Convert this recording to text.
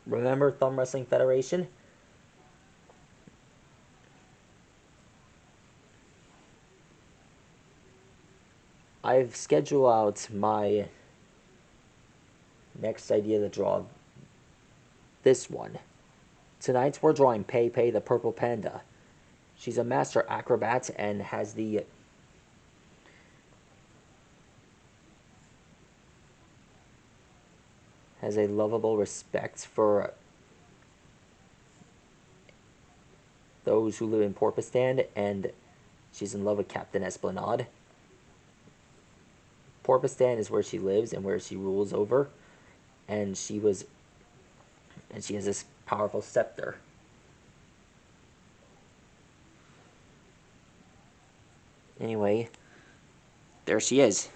Remember Thumb Wrestling Federation? I've scheduled out my next idea to draw this one. Tonight we're drawing Pei Pei the purple panda. She's a master acrobat and has a lovable respect for those who live in Porpistand, and she's in love with Captain Esplanade. Porpistan is where she lives and where she rules over, and she has this powerful scepter. Anyway, there she is.